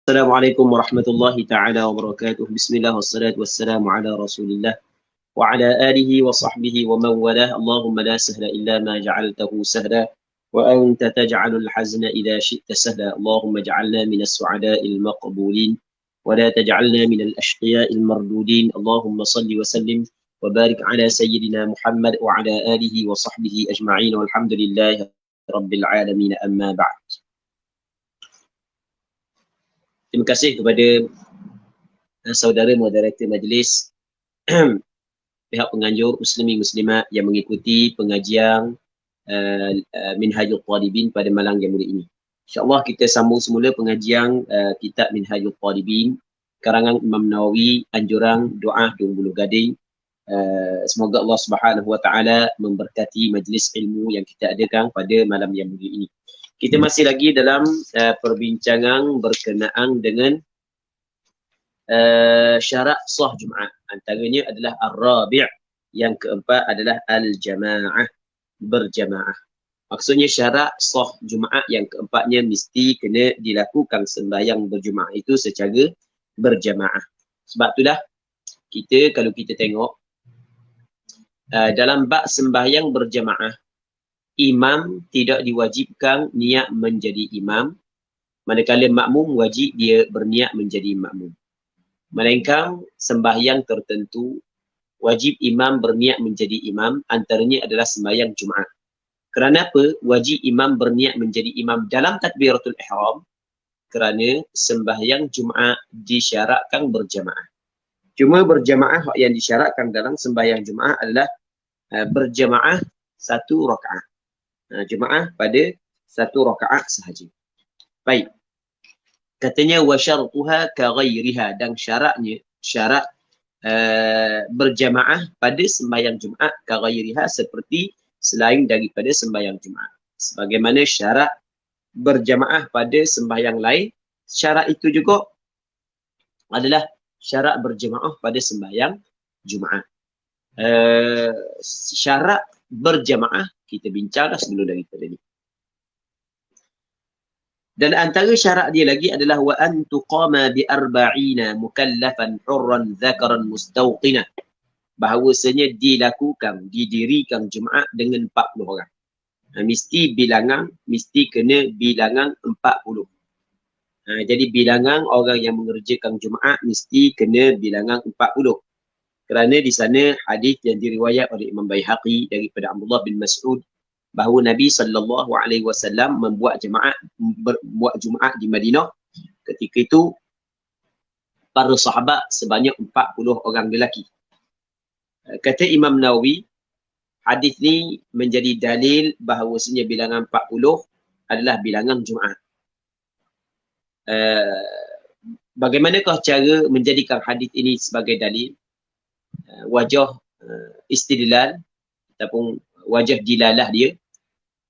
Assalamualaikum warahmatullahi taala wabarakatuh. Bismillah wassalatu wassalamu ala Rasulillah wa ala alihi wa sahbihi wa man walah. Allahumma la sahla illa ma ja'altahu sahla wa anta taj'alul hazna idza syi'ta sahla. Allahumma ij'alna minas su'ada'il maqbulin wa la taj'alna minal ashqiya'il mardudin. Allahumma salli wa sallim wa barik ala sayyidina Muhammad wa ala alihi wa sahbihi ajma'in walhamdulillahi rabbil alamin amma ba'd. Terima kasih kepada saudara moderator majlis, pihak penganjur Muslimi Muslimat yang mengikuti pengajian Minhajul Talibin pada malam yang mulia ini. InsyaAllah kita sambung semula pengajian kitab Minhajul Talibin karangan Imam Nawawi, anjuran doa 20 Gading. Semoga Allah Subhanahu Wa Taala memberkati majlis ilmu yang kita adakan pada malam yang mulia ini. Kita masih lagi dalam perbincangan berkenaan dengan syarat sah Jumaat. Antaranya adalah ar-rabi', yang keempat adalah al-jamaah, berjamaah. Maksudnya syarat sah Jumaat yang keempatnya mesti kena dilakukan sembahyang berjemaah itu secara berjamaah. Sebab itulah kita kalau kita tengok dalam bab sembahyang berjamaah, imam tidak diwajibkan niat menjadi imam, manakala makmum wajib dia berniat menjadi makmum. Melainkan sembahyang tertentu wajib imam berniat menjadi imam, antaranya adalah sembahyang Jumaat. Kerana apa? Wajib imam berniat menjadi imam dalam takbiratul ihram? Kerana sembahyang Jumaat disyaratkan berjamaah. Cuma berjamaah yang disyaratkan dalam sembahyang Jumaat adalah berjamaah satu rakaat. Jemaah pada satu rakaat sahaja. Baik. Katanya wa syartuha ka ghairiha, dan syarat berjamaah pada sembahyang Jumaat ka ghairiha, seperti selain daripada sembahyang Jumaat. Sebagaimana syarat berjamaah pada sembahyang lain, syarat itu juga adalah syarat berjamaah pada sembahyang Jumaat. Syarat berjamaah kita bincang dah sebelum daripada ni. Dan antara syarat dia lagi adalah wa an tuqama bi arba'ina mukallafan hurran dzakaran mustawqina. Bahawasanya didirikan Jumaat dengan 40 orang. Mesti kena bilangan 40. Jadi bilangan orang yang mengerjakan Jumaat mesti kena bilangan 40. Kerana di sana hadis yang diriwayat oleh Imam Baihaqi daripada Abdullah bin Mas'ud bahawa Nabi SAW membuat Jumaat di Madinah. Ketika itu para sahabat sebanyak 40 orang lelaki. Kata Imam Nawawi, hadis ni menjadi dalil bahawasanya bilangan 40 adalah bilangan Jumaat. Bagaimanakah cara menjadikan hadis ini sebagai dalil? Wajah istidlal ataupun wajah dilalah dia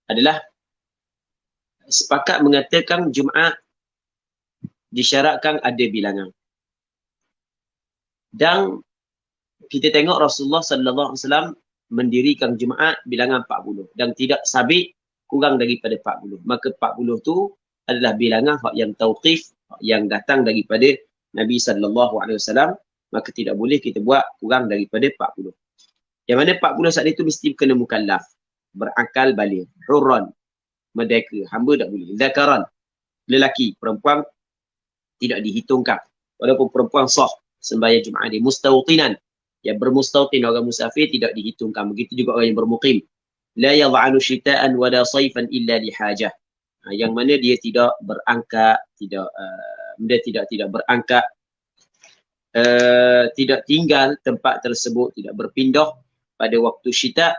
adalah sepakat mengatakan Jumaat disyaratkan ada bilangan. Dan kita tengok Rasulullah sallallahu alaihi wasallam mendirikan Jumaat bilangan 40 dan tidak sabit kurang daripada 40. Maka 40 tu adalah bilangan yang tauqif, yang datang daripada Nabi sallallahu alaihi wasallam. Maka tidak boleh kita buat kurang daripada 40. Yang mana 40 saat itu mesti kena mukallaf, berakal baligh, hurran, merdeka, hamba tak boleh, zakaran, lelaki, perempuan tidak dihitungkan. Walaupun perempuan sah sembahyang Jumaat dia, mustawtinan, yang bermustawtin, orang musafir tidak dihitungkan. Begitu juga orang yang bermuqim. La yad'anu syita'an wa la sayfan illa lihajah. Yang mana dia tidak berangkat, tidak berangkat, tidak tinggal tempat tersebut, tidak berpindah pada waktu syita,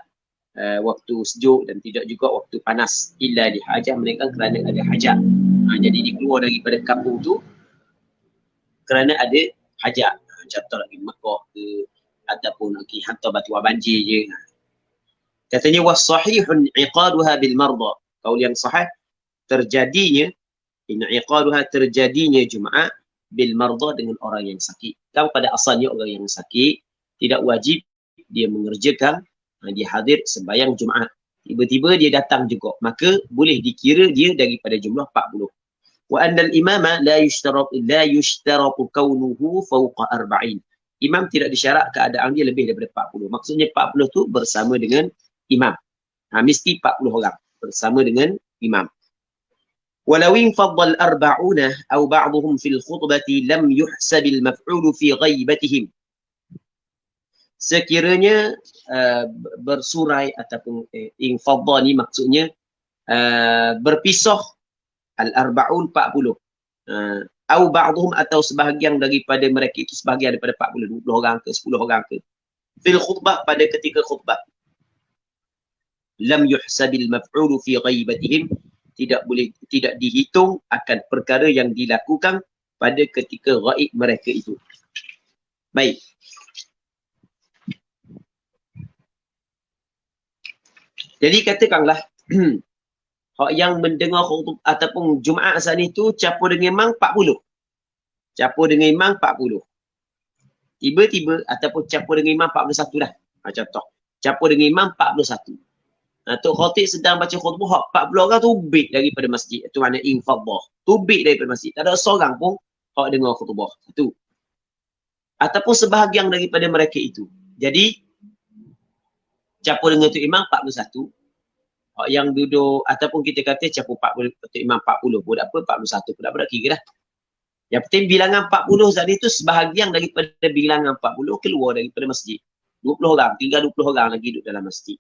waktu sejuk, dan tidak juga waktu panas, illa dihajah, melainkan kerana ada hajat. Jadi dia keluar daripada kampung tu kerana ada hajat, contoh lagi Mekah ke, ataupun lagi hantar batu banjir je. Katanya was-sahihun iqaduha bil marda, kaul yang sahih terjadinya Jumaat bil marda dengan orang yang sakit. Kan pada asalnya orang yang sakit tidak wajib dia mengerjakan, dia hadir sembahyang Jumaat. Tiba-tiba dia datang juga, maka boleh dikira dia daripada jumlah 40. Wa anna al-imama la yushtaratu kaunuhu fawqa arba'in. Imam tidak disyarat keadaan dia lebih daripada 40. Maksudnya 40 tu bersama dengan imam. Mesti 40 orang bersama dengan imam. Walau infaddal arba'una aw ba'dhum fil khutbati lam yuhsabil maf'ulu fi ghaibatihim. Sekiranya bersurai ataupun infaddal ni maksudnya berpisah al-arba'un 40. Aw ba'dhum atau sebahagian daripada mereka itu, sebahagian daripada 40, 20 orang ke 10 orang ke, fil khutbah pada ketika khutbah. Lam yuhsabil maf'ulu fi ghaibatihim, tidak dihitung akan perkara yang dilakukan pada ketika ghaib mereka itu. Baik. Jadi katakanlah hak yang mendengar khutbah ataupun Jumaat saat itu campur dengan imam 40. Campur dengan imam 40. Tiba-tiba ataupun campur dengan imam 41 dah. Contoh. Campur dengan imam 41. Tok Khatib sedang baca khutbah, 40 orang tubik daripada masjid. Itu makna infaddah. Tubik daripada masjid. Tak ada seorang pun hak dengar khutbah. Satu. Ataupun sebahagian daripada mereka itu. Jadi, campur dengan Tok Imam 41. Hak yang duduk, ataupun kita kata campur 40, Tok Imam 40 pun tak apa, 41 pun tak apa, kira dah. Yang penting bilangan 40 tadi itu sebahagian daripada bilangan 40 keluar daripada masjid. 20 orang, tinggal 20 orang lagi duduk dalam masjid.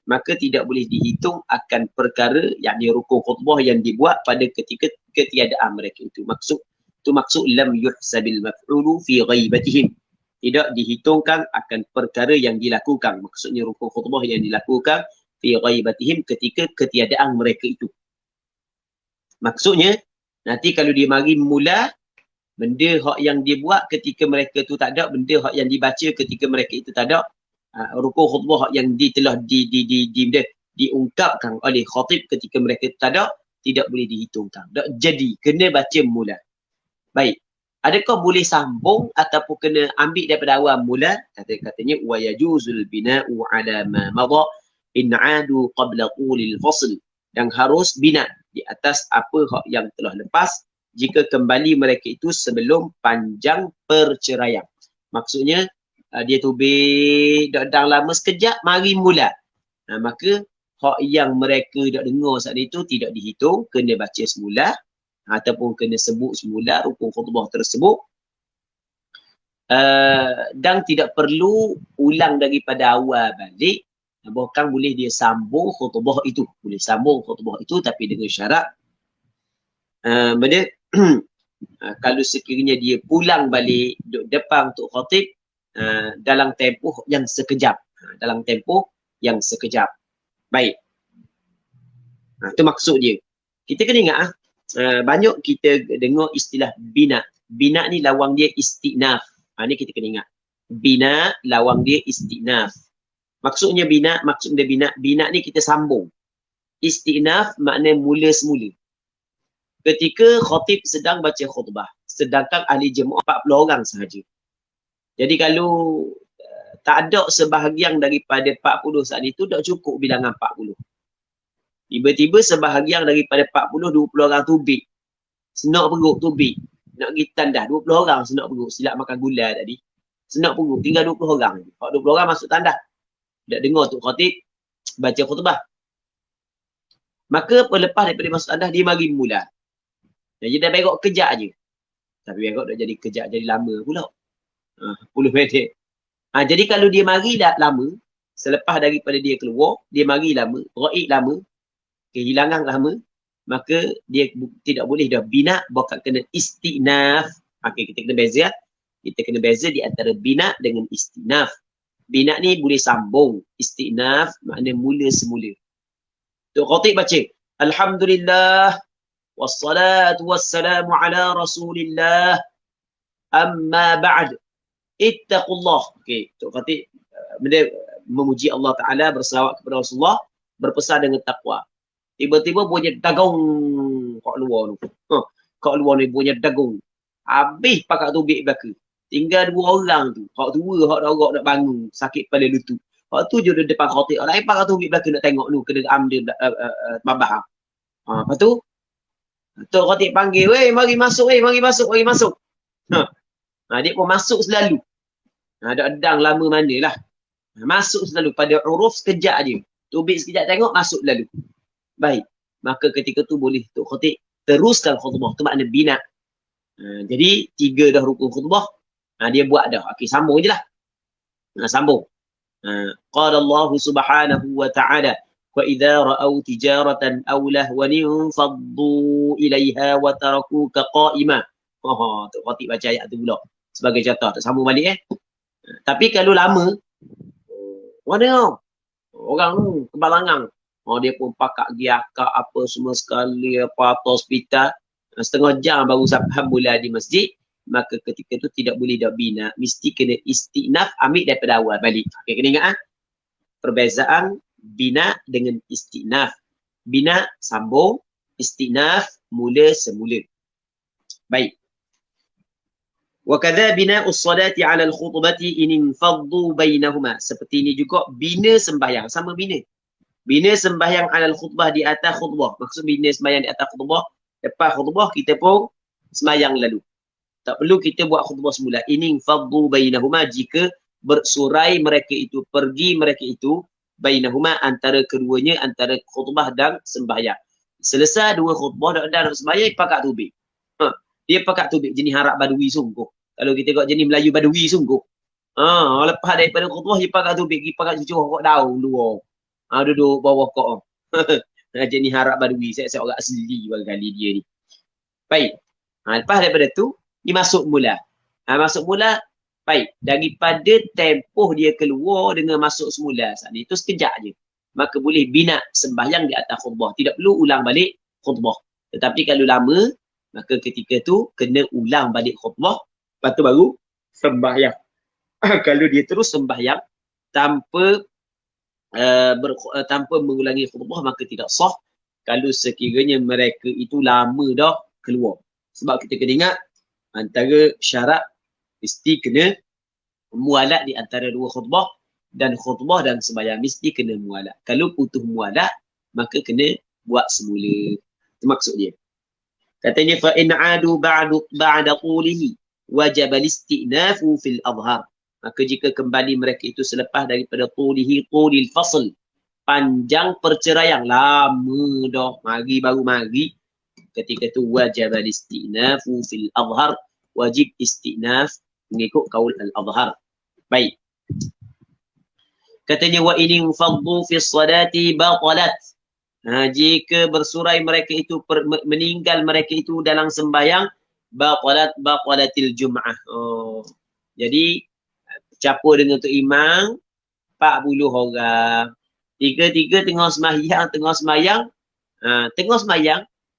Maka tidak boleh dihitung akan perkara yakni rukun khutbah yang dibuat pada ketika ketiadaan mereka itu. Maksud lam yuhsabil maf'ulu fi ghaibatihim. Tidak dihitungkan akan perkara yang dilakukan. Maksudnya rukun khutbah yang dilakukan fi ghaibatihim ketika ketiadaan mereka itu. Maksudnya nanti kalau dia mari mula benda hak yang dia buat ketika mereka itu tak ada, benda hak yang dibaca ketika mereka itu tak ada, rukun khutbah yang telah diungkapkan oleh khatib ketika mereka tak ada, tidak boleh dihitungkan. Jadi kena baca mula. Baik. Adakah boleh sambung ataupun kena ambil daripada awal mula? Katanya wa yajuzul bina'u ala ma madha in 'adu qabla qulil fasl. Dan harus bina di atas apa hak yang telah lepas jika kembali mereka itu sebelum panjang perceraian. Maksudnya dia tubik dah lama sekejap mari mula. Maka hak yang mereka dah dengar saat itu tidak dihitung, kena baca semula ataupun kena sebut semula rukun khutbah tersebut. Dan tidak perlu ulang daripada awal balik. Bahkan boleh dia sambung khutbah itu. Boleh sambung khutbah itu tapi dengan syarat kalau sekiranya dia pulang balik duduk depan Tok Khatib dalam tempoh yang sekejap. Dalam tempoh yang sekejap. Baik. Itu maksud dia. Kita kena ingat banyak kita dengar istilah bina. Bina ni lawang dia istinaf. Ni kita kena ingat. Bina lawang dia istinaf. Maksudnya bina ni kita sambung. Istinaf makna mula semula. Ketika khatib sedang baca khutbah, sedangkan ahli jemaah 40 orang sahaja. Jadi kalau tak ada sebahagian daripada 40 saat itu, tak cukup bilangan 40. Tiba-tiba sebahagian daripada 40, 20 orang tubik. Senak perut tubik. Nak pergi tandas, 20 orang senak perut. Silap makan gula tadi. Senak perut, tinggal 20 orang. Kalau 20 orang masuk tandas. Tak dengar Tok Khatib baca khutbah. Maka lepas daripada masuk tandas, dia mari mula. Jadi dah berok kejap je. Tapi berok dah jadi kejap, jadi lama pula. 10 minit. Jadi kalau dia mari dah lama, selepas daripada dia keluar, dia mari lama, ghaib lama, kehilangan lama, maka dia tidak boleh dah bina, bahkan kena istinaf. Okay, kita kena beza. Kita kena beza di antara bina dengan istinaf. Bina ni boleh sambung. Istinaf makna mula semula. Tok Khatib baca, Alhamdulillah wassalatu wassalamu ala Rasulillah amma ba'd. Ittaqullah. Okey, Tok Khatib benda memuji Allah Taala, berselawat kepada Rasulullah, berpesan dengan takwa. Tiba-tiba bunyi dagung kat luar tu. Kat luar ni bunyi dagung. Habis pakat tubik belaka. Tinggal 2 orang tu. Hak tua, hak dorok nak bangun, sakit kepala lutut. Hak tu je depan khatib. Orang lain pakat tubik belaka nak tengok tu, kena ambil babah. Lepas tu Tok Khatib panggil, weh mari masuk, weh mari masuk, mari masuk. Dia pun masuk selalu. Ada edang lama manalah. Masuk selalu pada uruf sekejap je. Tubik sekejap tengok, masuk lalu. Baik. Maka ketika tu boleh Tok Khatib teruskan khutbah. Tu makna bina. Jadi 3 dah rukun khutbah. Dia buat dah. Okey, sambung je lah. Sambung. Qala Allah subhanahu wa ta'ala wa idza ra'aw tijaratan aw lahwan faddu ilaiha wa tarakuka qa'ima. Tok Khatib baca ayat tu pula sebagai contoh. Tak sambung balik Tapi kalau lama, mana orang tu kebalangang. Dia pun pakak pergi akak apa semua sekali, apa hospital. Setengah jam baru sampai mula di masjid. Maka ketika tu tidak boleh dah bina. Mesti kena istinaf, ambil daripada awal balik. Okay, kena ingat perbezaan bina dengan istinaf. Bina sambung, istinaf mula semula. Baik. وَكَذَا بِنَاءُ الصَّلَاةِ عَلَى الْخُطْبَةِ إِنْ انْفَضُّوا بَيْنَهُمَا. Seperti ini juga bina sembahyang. Sama bina. Bina sembahyang alal khutbah di atas khutbah. Maksud bina sembahyang di atas khutbah. Lepas khutbah kita pun sembahyang lalu. Tak perlu kita buat khutbah semula. Ini faddu bainahuma jika bersurai mereka itu. Pergi mereka itu. Bainahuma antara keduanya. Antara khutbah dan sembahyang. Selesai 2 khutbah dan sembahyang pakat tubik. Dia pakat tubik jenis harap badui sungguh. Kalau kita tengok jenis Melayu badui sungguh. Lepas daripada khutbah dia pakat tubik. Dia pakat cucuk kok daun luar. Duduk bawah kok. Jenis harap badui. Saya orang asli barangkali dia ni. Baik. Lepas daripada tu, dia masuk mula. Masuk mula, baik. Daripada tempoh dia keluar dengan masuk semula. Saat itu sekejap je. Maka boleh bina sembahyang di atas khutbah. Tidak perlu ulang balik khutbah. Tetapi kalau lama, maka ketika tu kena ulang balik khutbah. Lepas tu baru sembahyang. Kalau dia terus sembahyang tanpa tanpa mengulangi khutbah maka tidak sah kalau sekiranya mereka itu lama dah keluar. Sebab kita kena ingat antara syarat mesti kena mualat di antara 2 khutbah dan khutbah dan sembahyang mesti kena mualat. Kalau putus mualat maka kena buat semula. Itu maksud dia. Katanya fa in adu ba'da qulihi wajib al-istinafu fil adhar. Maka jika kembali mereka itu selepas daripada qulil fasl, panjang perceraian, lama dah, mari baru mari, ketika itu wajib al-istinafu fil adhar, wajib istinaf mengikut kaul al-adhar. Baik. Katanya wa in faddu fi salati batalat. Jika bersurai mereka itu meninggal mereka itu dalam sembahyang, batalatil jum'ah. Jadi campur dengan Tok Imam 40 orang. Tiga-tiga tengah semayang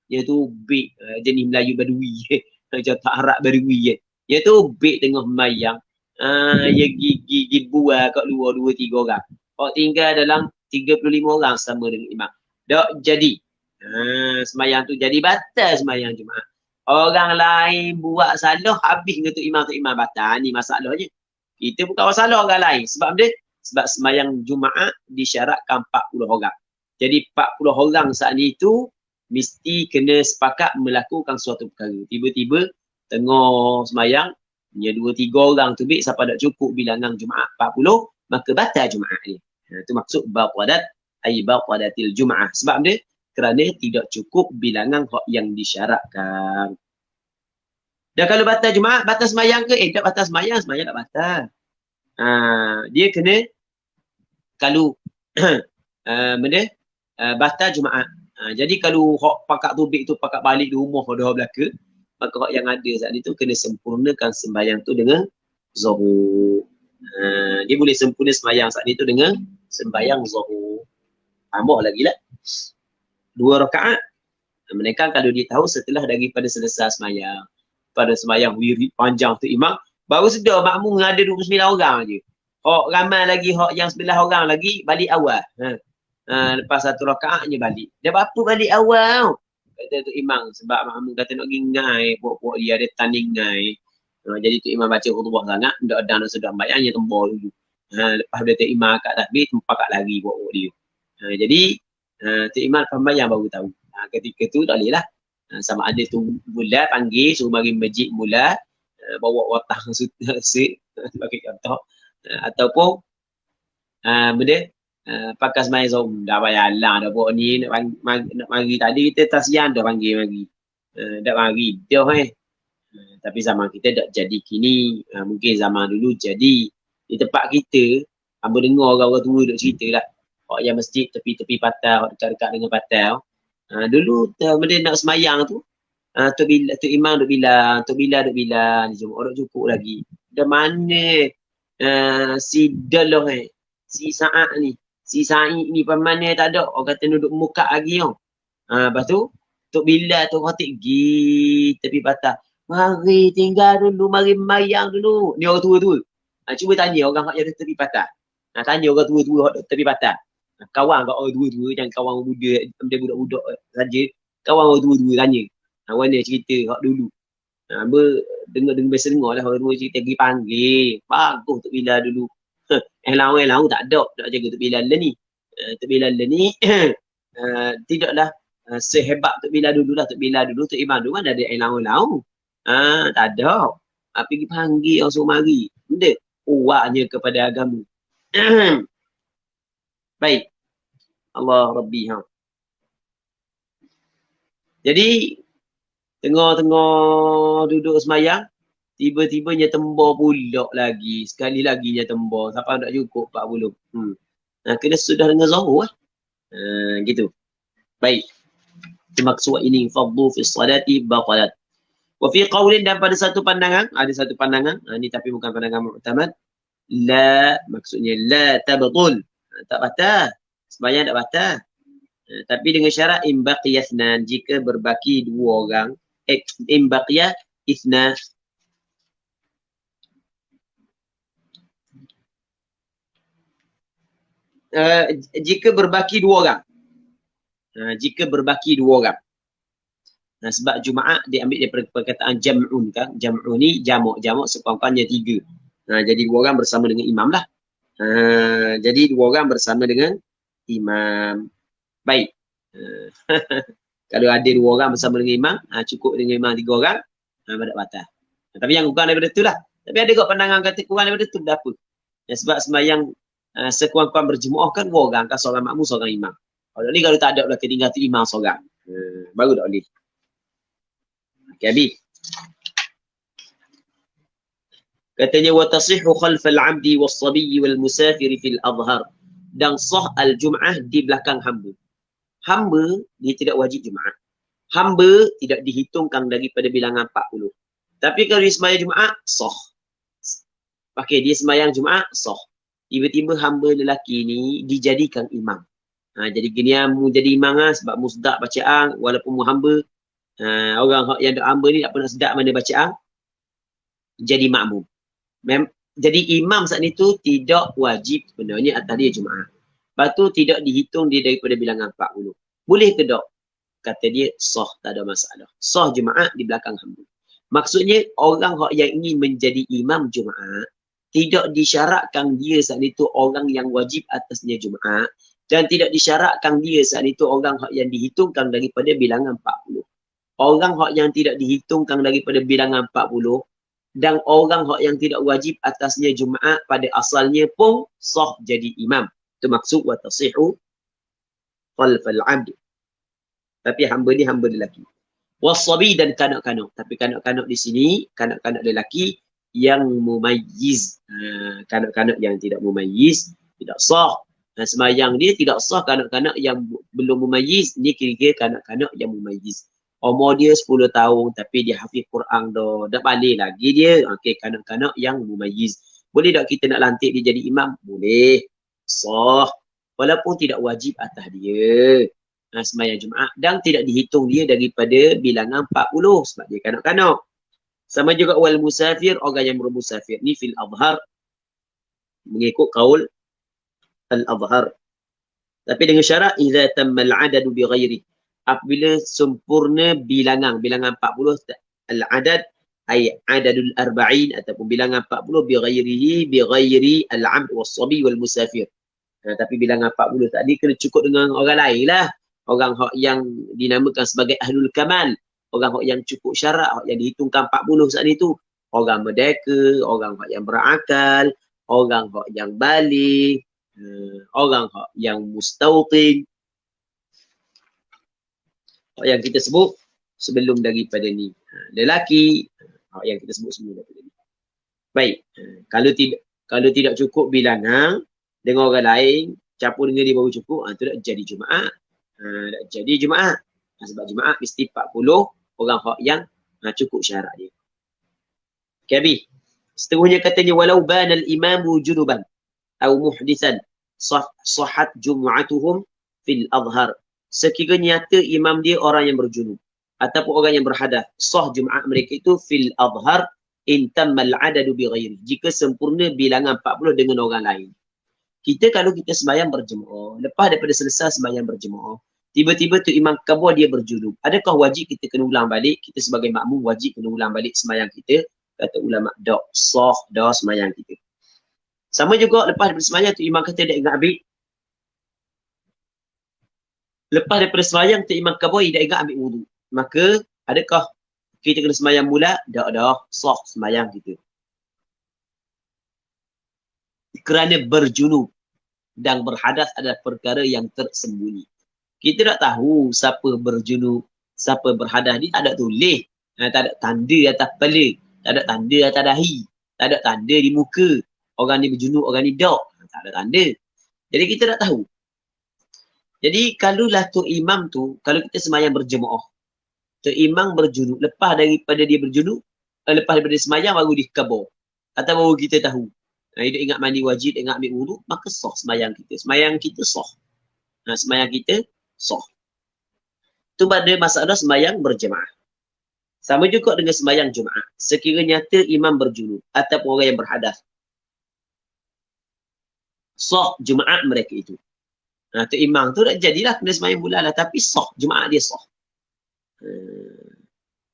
iaitu bik jenis Melayu badui. Macam tak Arab badui iaitu bik tengah semayang. Dia gigi buah kat luar 2-3 orang. Kau tinggal dalam 35 orang sama dengan imam. Tak jadi. Semayang tu jadi batal semayang Jumaat. Orang lain buat salah habis dengan Tok Imam batal. Ni masalahnya. Kita bukan masalah orang lain. Sebab dia? Sebab semayang Jumaat disyaratkan 40 orang. Jadi 40 orang saat ni tu mesti kena sepakat melakukan suatu perkara. Tiba-tiba tengah semayang, punya 2-3 orang tu bik siapa tak cukup bilangan Jumaat 40, maka batal Jumaat ni. Itu maksud batalat ay batalatil Jumaah. Sebab dia kerana tidak cukup bilangan hak yang disyaratkan. Dan kalau batal Jumaat, batal semayang ke? Tak batal semayang tak batal. Dia kena kalau batal Jumaat. Jadi kalau hak pakak tubik tu pakak balik di rumah dah belaka, maka hak yang ada saat itu kena sempurnakan sembahyang tu dengan zuhur. Dia boleh sempurna sembahyang saat itu dengan sembahyang zuhur. Tambah lagi lah 2 rakaat. Mereka kalau dia tahu setelah daripada selesai sembahyang, pada sembahyang wirid panjang tu imam, baru sedar makmum ada 29 orang je. Hak ramai lagi, hak yang 9 orang lagi balik awal. Lepas 1 rakaatnya balik. Dia apa balik awal? Kata tu imam sebab makmum kata nak pergi ngai, puak-puak dia ada tanding ngai. Jadi tu imam baca khutbah sangat, ndak ada nak sedang bayang dia tembol dulu. Lepas dia tu imam kat takbir, tempat kat lagi puak-puak dia. Jadi tu imam pembayang baru tahu. Ketika tu tak boleh lah. Sama ada tu mula panggil suruh mari masjid mula, bawa watang sit bagi contoh, ataupun benda pakai semai Zoom dah bayar lah dah buat ni nak mari tadi kita tasian dah panggil mari. Dah mari dah tapi zaman kita tak jadi kini. Mungkin zaman dulu jadi. Di tempat kita, hamba dengar orang-orang tua duk cerita lah. Orang yang masjid tepi-tepi patah, dekat-dekat dengan patah. Dulu benda nak semayang tu, tu imam duk bilang, tu bila duk bilang, Jumaat duk cukup lagi. Dah mana si Dalah si Sa'ad ni, si Sa'id ni pemana tak ada. Orang kata duduk muka lagi tau. Lepas tu, Tok Bilal tu khatib pergi tepi patah. Mari tinggal dulu, mari mayang dulu. Ni orang tua-tua. Cuba tanya orang yang ada tepi patah. Tanya orang tua-tua tepi patah. Kawan kat orang tua-tua, jangan kawan muda, budak-budak saja. Kawan orang tua-tua tanya. Mana cerita hak dulu. Dengar biasa dengar lah orang tua cerita pergi panggil. Bagus Tok Bilal dulu. Lawan tak ada nak jaga Tok Bilal lah ni. Tok Bilal lah ni tidaklah sehebat Tok Bilal dulu lah. Tok Bilal dulu, Tok Imam dulu kan ada lawan-lawan. Tak ada. Pergi panggil orang suruh mari. Benda kuatnya kepada agama. Baik. Allah Rabbi. Jadi, tengah-tengah duduk semayang, tiba-tiba nya tembak pula lagi. Sekali lagi nya tembak. Siapa nak cukup 40. Kena sudah dengan Zuhur lah. Gitu. Baik. Maksud ini, faddu fi salati baqalat. Wa fi qawlin, dan pada satu pandangan, ada satu pandangan, ini tapi bukan pandangan mu'tamad. La, maksudnya la tabtul. Tak batal. Sembahyang tak batal. Tapi dengan syarat imbaqiyah ithnan, jika berbaki dua orang. Imbaqiyah ithnan. Jika berbaki dua orang. Jika berbaki dua orang. Sebab Jumaat diambil daripada perkataan jam'un kan. Jam'un ni jamak sekurang-kurangnya 3. Jadi dua orang bersama dengan imam lah. Jadi dua orang bersama dengan imam. Baik. Kalau ada dua orang bersama dengan imam, cukup dengan imam 3 orang, tak batal. Tapi yang kurang daripada tu lah. Tapi ada kot pandangan kata kurang daripada tu, dah apa. Sebab sembahyang sekurang-kurang berjemaah kan 2 orang, kan seorang makmum, seorang imam. Kalau tak ada lah ketinggalan tu imam seorang. Baru tak boleh. Okay, habis. Katanya wa tasihhu khalfal 'abdi was-sabiyyi wal musafiri fil adhhar. Dan sah al-jum'ah di belakang hamba. Hamba dia tidak wajib Jumaat. Hamba tidak dihitungkan daripada bilangan 40. Tapi kalau dia sembahyang Jumaat, sah. Okey, dia sembahyang Jumaat, sah. Tiba-tiba hamba lelaki ni dijadikan imam. Jadi gini mu jadi imam sebab mu sedap bacaan walaupun mu hamba. Orang yang dok hamba ni tak pernah sedap mana bacaan. Jadi makmum. Jadi imam saat itu tidak wajib sebenarnya atas dia Jumaat. Lepas tu tidak dihitung dia daripada bilangan 40. Boleh ke tak? Kata dia sah, tak ada masalah. Sah Jumaat di belakang hamba. Maksudnya orang yang ingin menjadi imam Jumaat tidak disyaratkan dia saat itu orang yang wajib atasnya Jumaat dan tidak disyaratkan dia saat itu orang yang dihitungkan daripada bilangan 40. Orang yang tidak dihitungkan daripada bilangan 40 dan orang yang tidak wajib atasnya Jumaat pada asalnya pun sah jadi imam. Itu maksud wa tasihu khalfal 'abd. Tapi hamba ni hamba lelaki. Wasabi dan kanak-kanak. Tapi kanak-kanak di sini, kanak-kanak lelaki yang mumayyiz. Kanak-kanak yang tidak mumayyiz tidak sah. Semayang dia tidak sah. Kanak-kanak yang belum mumayyiz, ni kira-kira kanak-kanak yang mumayyiz. Umur dia 10 tahun tapi dia hafiz Quran dah balik lagi dia. Okey, kanak-kanak yang mumayyiz. Boleh tak kita nak lantik dia jadi imam? Boleh. Sah. Walaupun tidak wajib atas dia. Sembahyang Jumaat dan tidak dihitung dia daripada bilangan 40 sebab dia kanak-kanak. Sama juga wal musafir, orang yang bermusafir ni fil adhhar mengikut kaul al adhhar. Tapi dengan syarat idza tamma al adad bi ghairi. Apabila sempurna bilangan 40 al adad ay adadul arba'in ataupun bilangan 40 bi ghairi al 'abd was sabi wal musafir. Tapi bilangan 40 tadi kena cukup dengan orang lain lah. Orang yang dinamakan sebagai ahlul kamal. orang yang cukup syarat, yang dihitungkan 40 saat itu, orang merdeka, orang yang berakal, orang yang balik, orang yang mustautin, yang kita sebut sebelum daripada ni. Lelaki, yang kita sebut sebelum daripada ni. Baik, kalau tidak cukup bilangan dengan orang lain, campur dengan dia baru cukup, itu tak jadi Jumaat. Tak jadi Jumaat. Sebab Jumaat mesti 40 orang yang cukup syarat dia. Okay, habis. Seterusnya katanya, walau banal imamu junuban atau muhdisan sahat jum'atuhum fil azhar. Sekiranya nyata imam dia orang yang berjunub ataupun orang yang berhadas, sah Jumaat mereka itu fil azhar in tammal adadu bi ghairi. Jika sempurna bilangan 40 dengan orang lain. Kalau kita sembahyang berjemaah, lepas daripada selesai sembahyang berjemaah, tiba-tiba tu imam kabur dia berjunub. Adakah wajib kita kena ulang balik? Kita sebagai makmum wajib kena ulang balik sembahyang kita? Kata ulama, dak, sah dah sembahyang kita. Sama juga lepas daripada sembahyang tu imam kata dia ingat ambil. Lepas daripada sembahyang tu imam kabur dia ingat ambil wudu. Maka adakah kita kena sembahyang mula? Dah, sah sembahyang kita. Kerana berjunub dan berhadas adalah perkara yang tersembunyi. Kita tak tahu siapa berjunub, siapa berhadas. Dia tak ada tulis. Tak ada tanda atas kepala. Tak ada tanda atas dahi. Tak ada tanda di muka. Orang ni berjunub, orang ni tak. Tak ada tanda. Jadi kita tak tahu. Jadi kalaulah tu imam tu, kalau kita sembahyang berjemaah, tu imam berjunub, lepas daripada dia berjunub, lepas daripada sembahyang baru dia kabur. Atau baru kita tahu. Dia ingat mandi wajib, dia ingat ambil wudu, maka sah sembahyang kita. Sembahyang kita sah. Sembahyang kita sah. Itu pada masalah sembahyang berjemaah. Sama juga dengan sembahyang Jumaat. Sekiranya nyata imam berjunub ataupun orang yang berhadas, sah Jumaat mereka itu. Tu imam tu tak jadilah kena sembahyang bulan lah, tapi sah. Jumaat dia sah.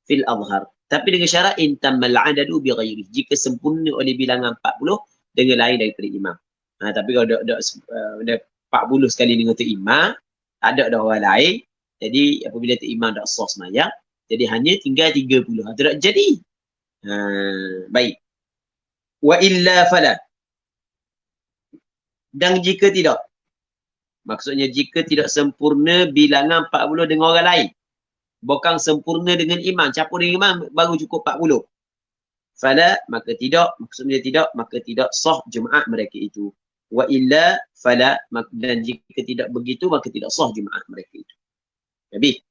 Fil azhar. Tapi dengan syarat intammal adadu bi ghairi. Jika sempurna oleh bilangan 40 dengan lain daripada imam. Tapi kalau dah 40 sekali dengan tu imam, ada orang lain. Jadi apabila tu imam dah sah sembahyang, jadi hanya tinggal 30. Itu tak jadi. Baik. Wa illa fala. Dan jika tidak. Maksudnya jika tidak sempurna bilangan 40 dengan orang lain. Bukan sempurna dengan imam. Campur dengan imam baru cukup 40. Fala, maka tidak. Maksudnya tidak, maka tidak sah Jumaat mereka itu. Wa illa fala, dan jika tidak begitu, maka tidak sah Jumaat mereka itu. Habis.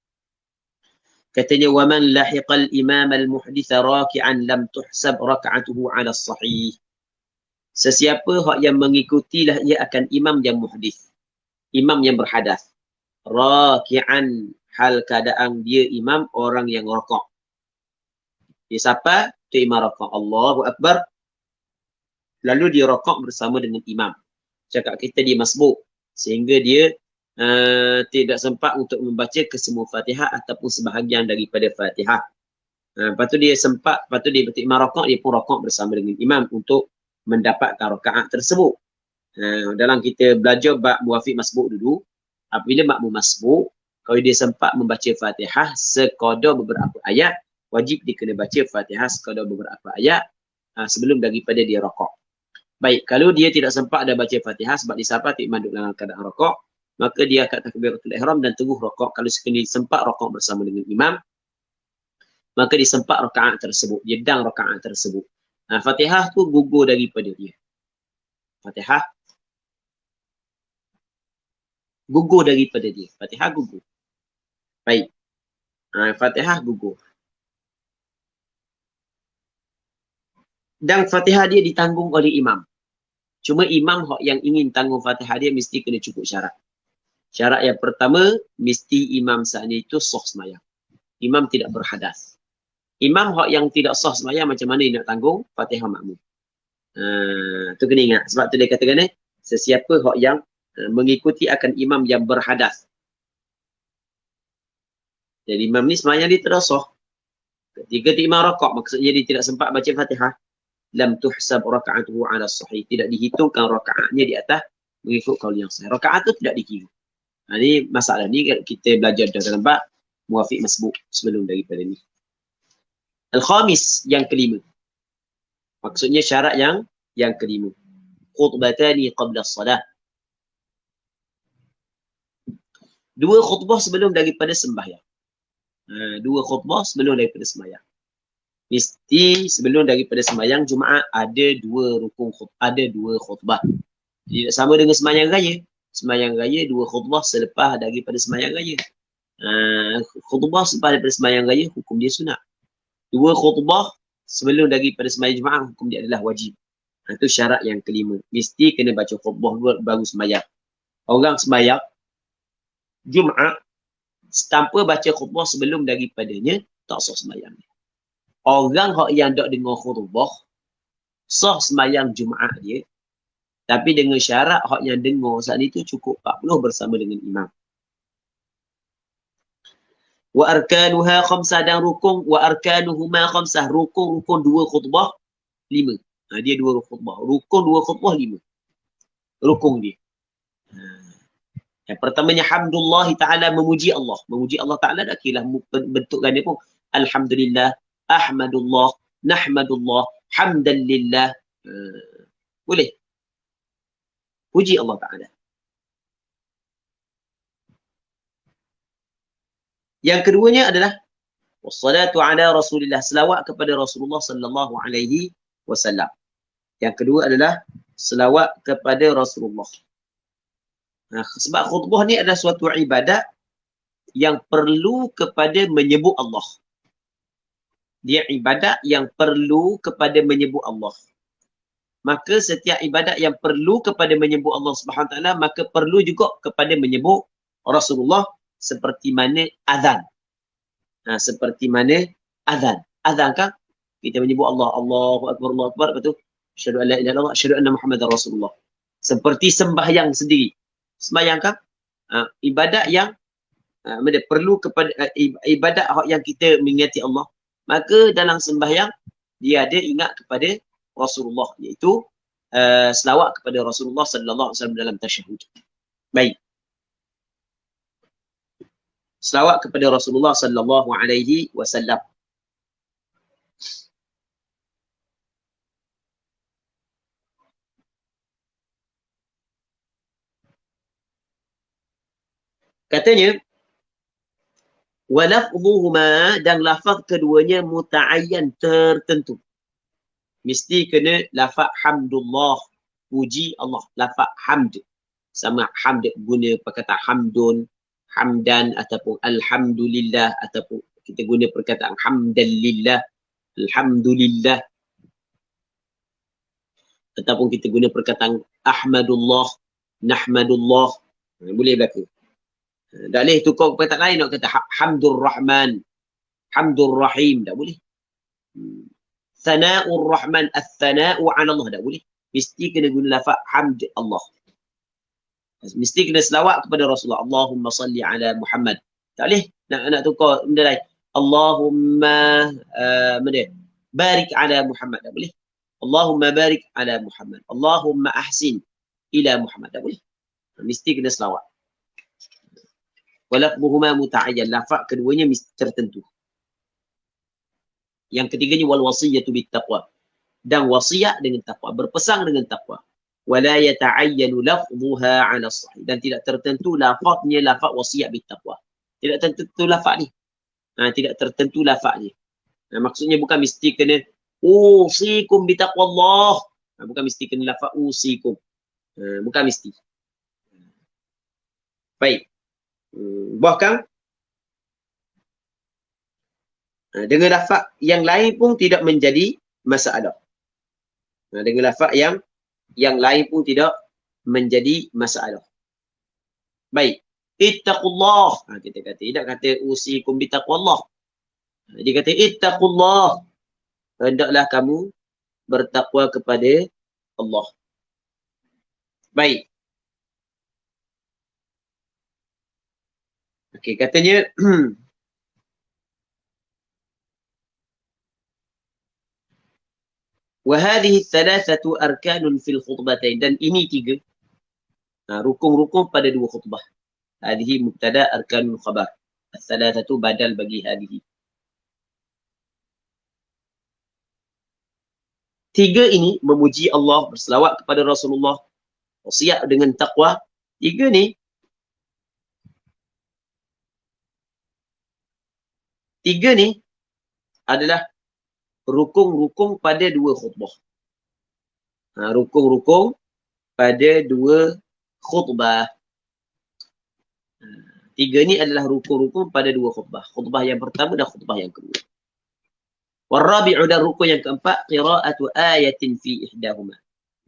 Katanya, وَمَنْ لَحِقَ الْإِمَامَ الْمُحْدِثَ رَاكِعًا لَمْ تُحْسَبْ رَكَعَتُهُ عَلَى الصَّحِيحِ. Sesiapa yang mengikutilah ia akan imam yang muhdith. Imam yang berhadas. Raki'an, hal keadaan dia imam orang yang rokok. Dia siapa? Itu imam rokok. Allahu Akbar. Lalu dia rokok bersama dengan imam. Cakap kita dia masbuk. Sehingga dia tidak sempat untuk membaca kesemua Fatihah ataupun sebahagian daripada Fatihah. Lepas tu dia sempat, lepas tu dia betul imam rokok, dia pun rokok bersama dengan imam untuk mendapatkan rakaat tersebut. Dalam kita belajar bab muwafiq masbuk dulu, apabila makmum masbuk, kalau dia sempat membaca Fatihah sekadar beberapa ayat, wajib dia kena baca Fatihah sekadar beberapa ayat sebelum daripada dia rokok. Baik, kalau dia tidak sempat dah baca Fatihah sebab dia sampai imam duduk dalam keadaan rokok, maka dia akan takbiratul ihram dan teguh rokok. Kalau sekali sempat rokok bersama dengan imam, maka dia sempat rakaat tersebut, dia dang rakaat tersebut. Fatihah tu gugur daripada dia. Fatihah gugur daripada dia. Fatihah gugur. Baik. Fatihah gugur. Dan Fatihah dia ditanggung oleh imam. Cuma imam yang ingin tanggung Fatihah dia mesti kena cukup syarat. Syarat yang pertama, mesti imam saat itu sah sembahyang. Imam tidak berhadas. Imam yang tidak sah sembahyang macam mana dia nak tanggung Fatihah makmum. Tu kena ingat. Sebab tu dia katakan sesiapa yang mengikuti akan imam yang berhadas. Jadi imam ni sembahyang dia tidak sah. Ketika imam rakaat, maksudnya dia tidak sempat baca Fatihah, lam tuhsab raka'atuhu 'ala sahih. Tidak dihitungkan rakaatnya di atas mengikut kaul yang sahih. Rakaat tu tidak dikira. Ini masalah ni kita belajar dalam bab muwafiq masbuk sebelum daripada ni. Al-khamis, yang kelima. Maksudnya syarat yang kelima. Khutbatani qabla as-salah. Dua khutbah sebelum daripada sembahyang. Dua khutbah sebelum daripada sembahyang. Mesti sebelum daripada sembahyang Jumaat ada dua rukun khutbah, ada dua khutbah. Tidak sama dengan sembahyang raya. Sembahyang raya dua khutbah selepas daripada sembahyang raya. Khutbah selepas daripada sembahyang raya hukum dia sunat. Dua khutbah sebelum daripada sembahyang Jumaat hukum dia adalah wajib. Itu syarat yang kelima. Mesti kena baca khutbah baru sembahyang. Orang sembahyang Jumaat tanpa baca khutbah sebelum daripadanya tak sah sembahyang. Orang yang tak dengar khutbah sah sembahyang Jumaat dia, tapi dengan syarat yang dengar saat itu cukup 40 bersama dengan imam. Wa arkanuha khamsah, dan rukun wa arkanuhuma khamsah, rukun dua khutbah 5. Dia dua khutbah. Rukun dua khutbah 5. Rukun dia. Yang pertamanya hamdulillah ta'ala, memuji Allah. Memuji Allah ta'ala dah kira bentuk dia pun. Alhamdulillah, ahmadullah, nahmadullah, hamdan lillah. Boleh. Puji Allah ta'ala. Yang keduanya adalah wassalatu ala Rasulillah, selawat kepada Rasulullah sallallahu alaihi wasallam. Yang kedua adalah selawat kepada Rasulullah. Sebab khutbah ni adalah suatu ibadat yang perlu kepada menyebut Allah. Dia ibadat yang perlu kepada menyebut Allah. Maka setiap ibadat yang perlu kepada menyebut Allah Subhanahu Wa Taala, maka perlu juga kepada menyebut Rasulullah, seperti mana azan. Seperti mana azan. Azan kan? Kita menyebut Allah, Allahu Akbar, Allahu Akbar, lepas tu asyhadu an la ilaha illallah, asyhadu anna Muhammadar Rasulullah. Seperti sembahyang sendiri. Sembahyang kan? Ibadat yang perlu kepada ibadat yang kita mengingati Allah. Maka dalam sembahyang dia ada ingat kepada Rasulullah, iaitu selawat kepada Rasulullah sallallahu alaihi wasallam dalam tasyahud. Baik. Selawat kepada Rasulullah sallallahu alaihi wasallam. Katanya walafdhuhuma, dan lafaz keduanya muta'ayyan, tertentu. Mesti kena lafaz hamdullah, puji Allah. Lafaz hamd. Sama hamd guna perkataan hamdun, hamdan, ataupun alhamdulillah, ataupun kita guna perkataan hamdalillah, alhamdulillah. Ataupun kita guna perkataan ahmadullah, nahmadullah. Boleh berlaku. Tak boleh tukar perkataan lain nak kata hamdur rahman, hamdur rahim. Tak boleh. Sana'ur rahman, as-sana'u ala Allah. Tak boleh. Mesti kena guna lafaz hamd Allah. Mesti kena selawat kepada Rasulullah. Allahumma salli ala Muhammad. Tak boleh nak tukar benda lain. Allahumma barik ala Muhammad. Tak boleh. Allahumma barik ala Muhammad. Allahumma ahsin ila Muhammad. Tak boleh. Mesti kena selawat. Walafdhuhuma muta'ayyan, lafaz keduanya mesti tertentu. Yang ketiganya wal wasiyatu bit taqwa, dan wasiat dengan takwa, berpesan dengan takwa. Wala yata'ayyanu lafdhuha 'ala as-sahih, dan tidak tertentu lafaznya lafaz wasiat bit taqwa. Tidak tertentu lafaz ni. Tidak tertentu lafaznya. Maksudnya bukan mesti kena usikum bi taqwallah. Bukan mesti kena lafaz usikum. Bukan mesti. Baik. Bahkan dengan lafaz yang lain pun tidak menjadi masalah. Dengan lafaz yang lain pun tidak menjadi masalah. Baik. Ittaqullah. Kita kata, tidak kata usikum bi taqwallah. Dia kata ittaqullah. Hendaklah kamu bertakwa kepada Allah. Baik. Okey, katanya wa hadhihi thalathatu arkanun fil khutbatain, dan ini 3 rukun-rukun pada 2 khutbah. Hadhihi mubtada arkanul khabar. As-salasatu badal bagi hadhihi. Tiga ini memuji Allah, berselawat kepada Rasulullah, wasiat dengan taqwa. Tiga ni adalah rukun-rukun pada dua khutbah. Rukun-rukun pada dua khutbah. Tiga ni adalah rukun-rukun pada dua khutbah. Khutbah yang pertama dan khutbah yang kedua. Warabi'u, dan rukun yang keempat, qira'atu ayatin fi ihdahuma.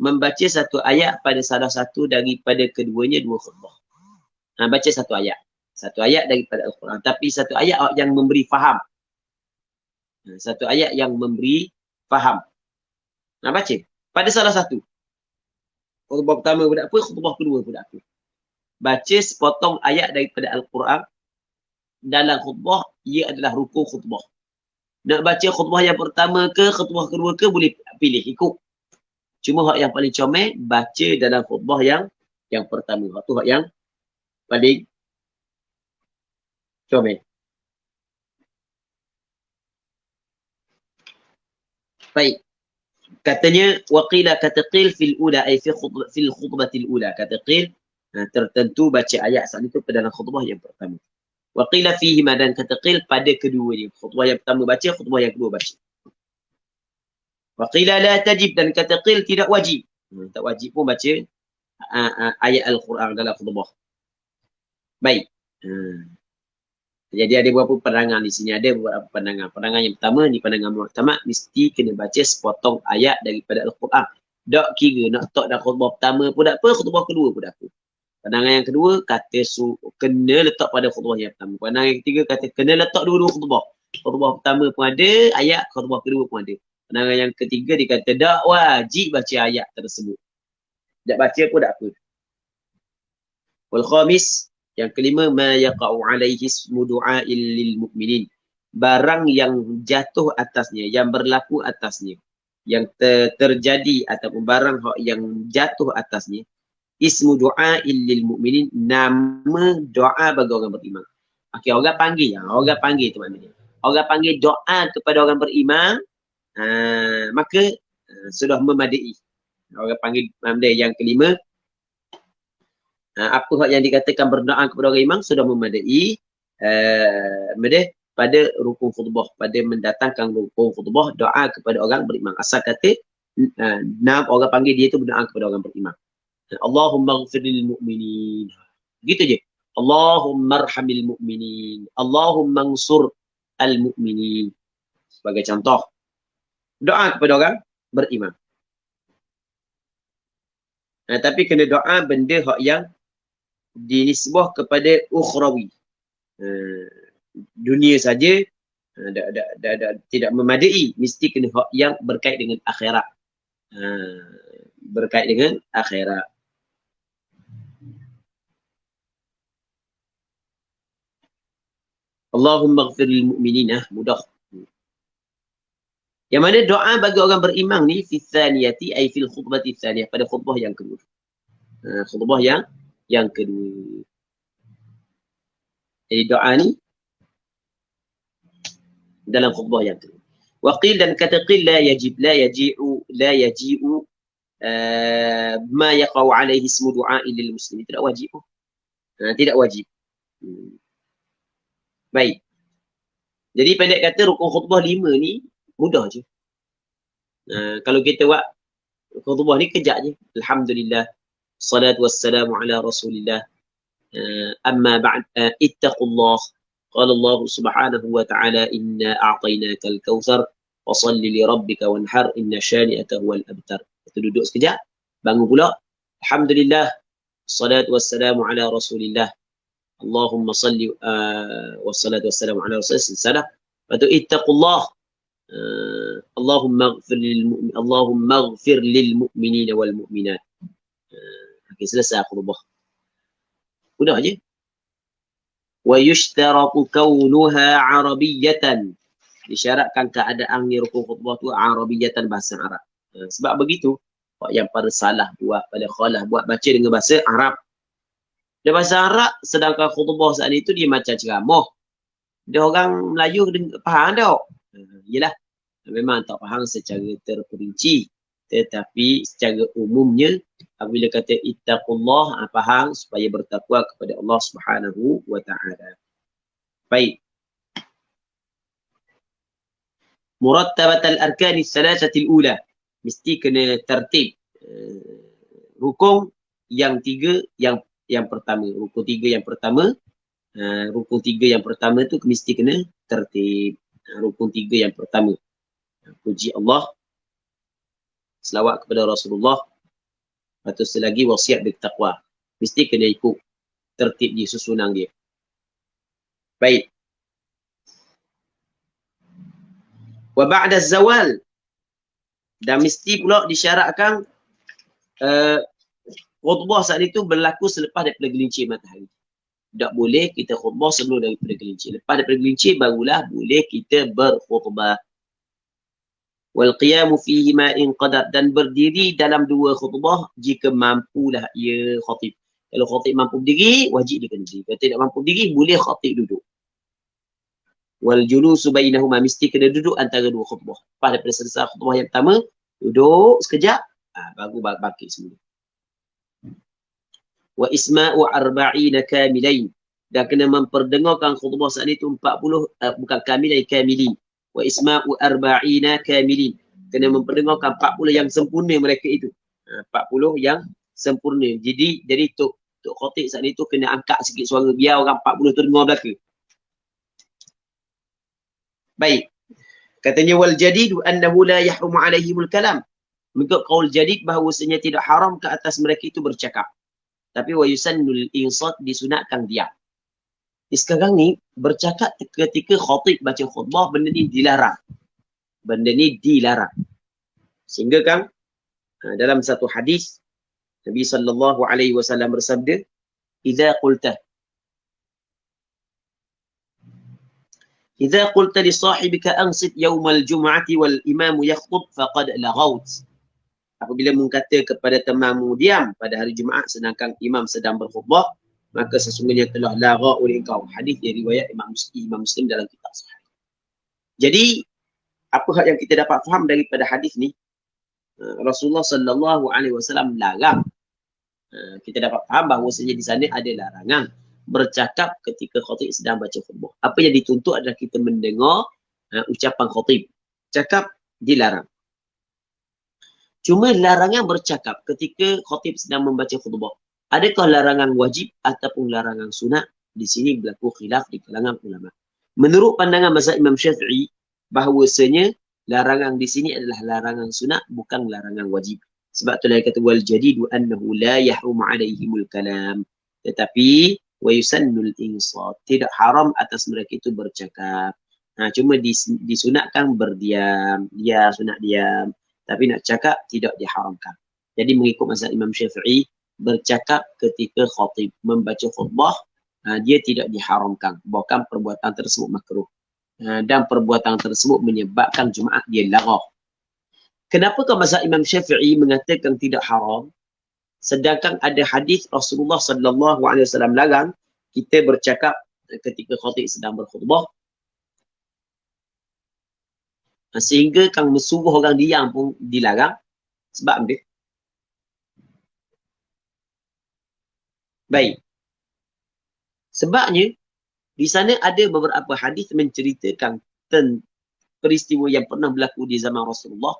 Membaca satu ayat pada salah satu daripada keduanya dua khutbah. Baca satu ayat. Satu ayat daripada Al-Quran. Tapi satu ayat yang memberi faham. Satu ayat yang memberi faham. Baca. Pada salah satu. Khutbah pertama pun apa, khutbah kedua pun apa. Baca sepotong ayat daripada Al-Quran. Dalam khutbah, ia adalah rukun khutbah. Nak baca khutbah yang pertama ke, khutbah kedua ke, boleh pilih, ikut. Cuma hak yang paling comel, baca dalam khutbah yang pertama. Hak tu hak yang paling comel. Baik. Katanya, waqila kata qil fil ula, ay fil khutbatil ula. Kata qil, tertentu baca ayat saat itu pada dalam khutbah yang pertama. Waqila fihi, dan kata qil pada keduanya. Khutbah yang pertama baca, khutbah yang kedua baca. Waqila la tajib, dan kata qil tidak wajib. Tak wajib pun baca ayat Al-Quran dalam khutbah. Baik. Jadi ada beberapa pandangan di sini. Ada beberapa pandangan. Pandangan yang pertama, ni pandangan mu'tamad, mesti kena baca sepotong ayat daripada Al-Quran. Tak kira nak tak dah khutbah pertama pun tak apa, khutbah kedua pun tak apa. Pandangan yang kedua, kata kena letak pada khutbah yang pertama. Pandangan yang ketiga, kata kena letak dua-dua khutbah. Khutbah pertama pun ada, ayat khutbah kedua pun ada. Pandangan yang ketiga, dia kata tak wajib baca ayat tersebut. Tak baca pun tak apa. Wal khamis, yang kelima, ma yaqa'u alaihi ismu du'a'il lil mu'minin. Barang yang jatuh atasnya, yang berlaku atasnya, yang terjadi ataupun barang yang jatuh atasnya, ismu du'a'il lil mu'minin, nama doa bagi orang beriman. Okey, orang panggil tu maknanya. Orang panggil doa kepada orang beriman, maka sudah memadai. Orang panggil yang kelima, apa yang dikatakan berdoa kepada orang iman sudah memadai pada rukun khutbah, pada mendatangkan rukun khutbah, doa kepada orang beriman. Asal kata orang panggil dia tu berdoa kepada orang beriman. Allahumma ghfir lil mu'minin. Gitu je. Allahumma arhamil mu'minin. Allahumma ansur al mu'minin. Sebagai contoh. Doa kepada orang beriman. Tapi kena doa benda hak yang dinisbah kepada ukhrawi. Dunia saja tidak memadai, mesti kena hak yang berkait dengan akhirat. Berkait dengan akhirat. Allahumma ghfir lil mu'minin, mudah. Yang mana doa bagi orang beriman ni fi tsaniyati, ay fil khutbati tsaniyah, pada khutbah yang kedua. Khutbah yang kedua. Jadi doa ni dalam khutbah yang kedua. Wa qil, dan kata qil la yaji'u ma yaqa'u alaihi ismu du'a'il lil muslimin. Tidak wajib. Tidak wajib. Baik. Jadi pendek kata rukun khutbah 5 ni mudah je. Kalau kita buat khutbah ni kejap je. Alhamdulillah. Salatu wassalamu ala Rasulillah. Amma ba'd, ittaqullah. Qala Allah subhanahu wa ta'ala, inna a'tainaka al-kautsar wa shalli li rabbika wanhar, inna shani'aka huwal abtar. Kita duduk sekejap, bangun pula. Alhamdulillah. Salatu wassalamu ala Rasulillah. Allahumma salli wassalatu wassalamu ala Rasulillah. Lepas tu ittaqullah. Allahumma ighfir lil mu'minina wal mu'minat. Okey, selesai khutbah. Mudah je. Wa yushtaratu kaunuha arabiyyatan. Disyaratkan keadaan ni rukun khutbah tu arabiyyatan, bahasa Arab. Sebab begitu, yang pada salah buat, pada khalah buat, baca dengan bahasa Arab. Dia bahasa Arab, sedangkan khutbah saat itu dia macam ceramah. Dia orang Melayu faham tak? Yelah, memang tak faham secara terperinci. Tetapi secara umumnya, apabila kata ittaqullah, faham supaya bertakwa kepada Allah Subhanahu wa ta'ala. Baik. Murattabat al-arkan al-thalathati al-ula. Mesti kena tertib. Rukun yang tiga yang pertama. Rukun tiga yang pertama. Rukun tiga yang pertama tu mesti kena tertib. Rukun tiga yang pertama. Puji Allah. Selawat kepada Rasulullah. Lepas tu selagi wasiat bertakwa. Mesti kena ikut tertib dia, susunan dia. Baik. Wa ba'da zawal. Dan mesti pula disyaratkan khutbah saat itu berlaku selepas daripada gelincir matahari. Tak boleh kita khutbah sebelum daripada gelincir. Lepas daripada gelincir barulah boleh kita berkhutbah. Wal qiyamu fihi ma in qadar, dan berdiri dalam dua khutbah jika mampulah ia khatib. Kalau khatib mampu berdiri, wajib dia kena berdiri. Kalau tidak mampu berdiri, boleh khatib duduk. Wal julusu bainahuma, mesti kena duduk antara dua khutbah. Lepas daripada selesai khutbah yang pertama, duduk sekejap, baru bangkit semula. Wa isma'u arba'ina kamilain, dan kena memperdengarkan khutbah saat itu 40 bukan kamilain, kamilin. Wa isma'u arba'ina kamilin, kena memperdengarkan 40 yang sempurna mereka itu. 40 yang sempurna. Jadi tok khatib saat itu kena angkat sikit suara biar orang 40 tu dengar belaka. Baik. Katanya wal jadidu annahu la yahrumu alaihimul kalam. Mengikut qaul jadid bahawasanya tidak haram ke atas mereka itu bercakap. Tapi wa yusannul insat, disunatkan diam. Sekarang ni bercakap ketika khatib baca khutbah, benda ni dilarang. Benda ni dilarang. Sehingga kan dalam satu hadis Nabi sallallahu alaihi wasallam bersabda, "Idza qulta li sahibika ansit yawmal jum'ati wal imamu yakhutub faqad laghawt." Apabila mengkata kepada temanmu diam pada hari Jumaat sedangkan imam sedang berkhutbah, maka sesungguhnya telah lagha oleh engkau. Hadis dari riwayat Imam Muslim dalam kitab Sahih. Jadi apa hal yang kita dapat faham daripada hadis ni? Rasulullah sallallahu alaihi wasallam larang. Kita dapat faham bahawasanya di sana ada larangan bercakap ketika khatib sedang baca khutbah. Apa yang dituntut adalah kita mendengar ucapan khatib. Cakap dilarang. Cuma larangan bercakap ketika khatib sedang membaca khutbah. Adakah larangan wajib ataupun larangan sunat? Di sini berlaku khilaf di kalangan ulama. Menurut pandangan mazhab Imam Syafi'i, bahawasanya larangan di sini adalah larangan sunat, bukan larangan wajib. Sebab itulah kata wal jadidu annahu la yahrumu alaihimul kalam. Tetapi wa yusannul insat, tidak haram atas mereka itu bercakap. Cuma disunatkan berdiam. Dia sunat diam. Tapi nak cakap tidak diharamkan. Jadi mengikut mazhab Imam Syafi'i, bercakap ketika khatib membaca khutbah, dia tidak diharamkan. Bahkan perbuatan tersebut makruh. Dan perbuatan tersebut menyebabkan Jumaat dia larah. Kenapa mazhab Imam Syafi'i mengatakan tidak haram? Sedangkan ada hadis Rasulullah sallallahu alaihi wasallam larang kita bercakap ketika khatib sedang berkhutbah. Sehingga kan mesuruh orang diam pun dilarang. Sebab dia. Baik. Sebabnya, di sana ada beberapa hadis menceritakan tentang peristiwa yang pernah berlaku di zaman Rasulullah.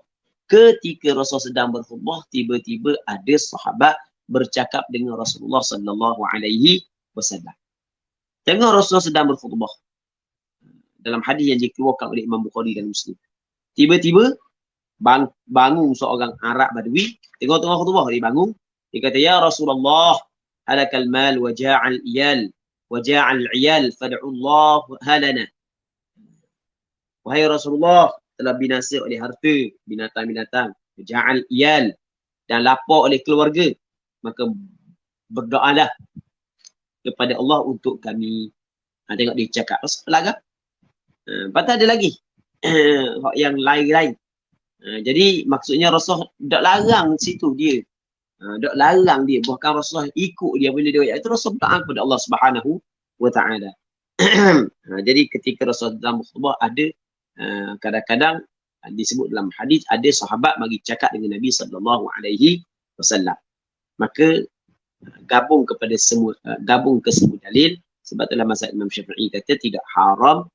Ketika Rasul sedang berkhutbah, tiba-tiba ada sahabat bercakap dengan Rasulullah sallallahu alaihi wasallam. Tengok Rasulullah sedang berkhutbah. Dalam hadis yang dikeluarkan oleh Imam Bukhari dan Muslim. Tiba-tiba bangun seorang Arab Badui, tengok-tengok khutbah, dia bangun, dia kata, "Ya Rasulullah, halakal mal wa ja'al iyal fad'u Allah halana." Wahai Rasulullah, telah binasa oleh harta, binatang-binatang, ja'al iyal, dan lapar oleh keluarga, maka berdoalah kepada Allah untuk kami. Tengok dia cakap, Rasulullah. Lepas tu ada lagi yang lain-lain. Jadi maksudnya Rasul tak larang situ dia. Tak larang dia. Bahkan Rasul ikut dia bila dia itu Rasul berdoa kepada Allah Subhanahu wa ta'ala. Jadi ketika Rasulullah dalam khutbah ada kadang-kadang disebut dalam hadis ada sahabat bagi cakap dengan Nabi sallallahu alaihi wasallam. Maka gabung ke semua dalil sebab itulah mazhab Imam Syafi'i kata tidak haram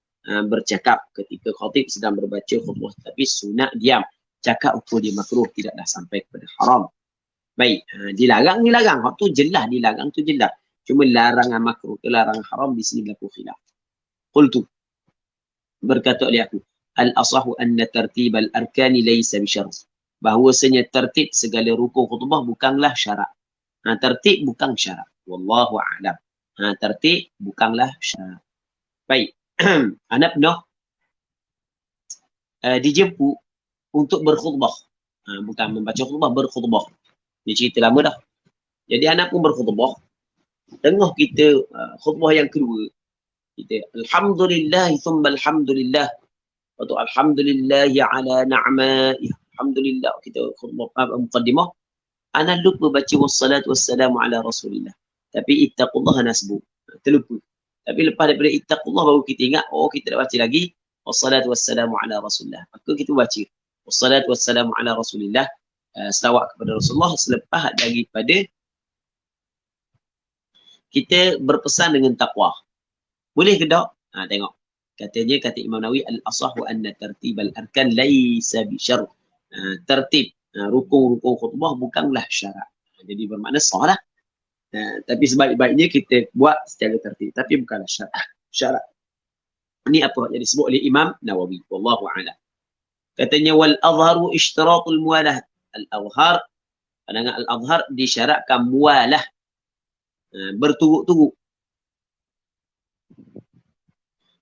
bercakap ketika khatib sedang berbaca khutbah, tapi sunat diam. Cakap ukur dia makruh, tidaklah sampai kepada haram. Baik, dilarang. Waktu jelas dilarang tu jelas. Cuma larangan makruh ke larangan haram di sini berlaku khilaf. Qultu, berkata oleh aku, al-asahu anna tartib al-arkani laysa bisyarh. Bahawasanya tertib segala rukun khutbah bukanlah syarat. Tertib bukan syarat. Wallahu a'lam. Tertib bukanlah syarat. Baik. Anak pernah dijemput untuk berkhutbah. Bukan membaca khutbah, berkhutbah. Dia cerita lama dah. Jadi anak pun berkhutbah. Tengah kita khutbah yang kedua. Kita alhamdulillah thumma alhamdulillah. Atau alhamdulillah ala na'ma'i. Alhamdulillah kita khutbah muqaddimah. Ana lupa baca wassalatu wassalamu ala rasulillah. Tapi ittaqullah nasbu. Terlupa. Tapi lepas daripada ittaqullah baru kita ingat, oh kita dah baca lagi wassalatu wassalamu ala rasulillah. Maka kita baca wassalatu wassalamu ala rasulillah, selawat kepada Rasulullah selepas daripada kita berpesan dengan takwa. Boleh ke tak? Tengok. Katanya, kata Imam Nawawi, al-asahu anna tartibal arkan laysa bisyarh. Tertib rukun-rukun khutbah bukanlah syarat. Jadi bermakna sah lah. Tapi sebaik-baiknya kita buat secara tertib. Tapi bukanlah syarat. Ini apa yang disebut oleh Imam Nawawi. Wallahu a'lam. Katanya, wal-azharu ishtiratul muwalah. Al-azhar, pandangan al-azhar disyaratkan muwalah. Berturut-turut.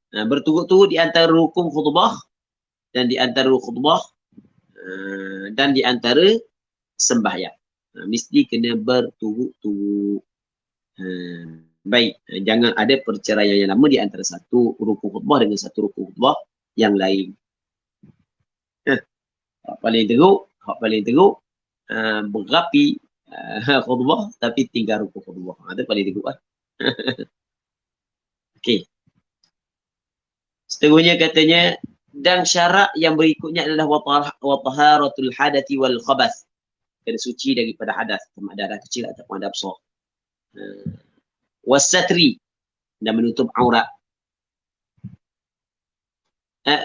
Berturut-turut di antara rukun khutbah dan di antara khutbah dan di antara sembahyang. Mesti kena berturut-turut. Baik, jangan ada perceraian yang lama di antara satu rukun khutbah dengan satu rukun khutbah yang lain. Hak paling teruk berapi khutbah tapi tinggal rukun khutbah. Itu paling teruk lah. Okey. Seterusnya katanya, dan syarat yang berikutnya adalah wataharatul hadathi wal khabath. Kena suci daripada hadas, sama ada kecil ataupun ada besar. Wasatri, dan menutup aurat.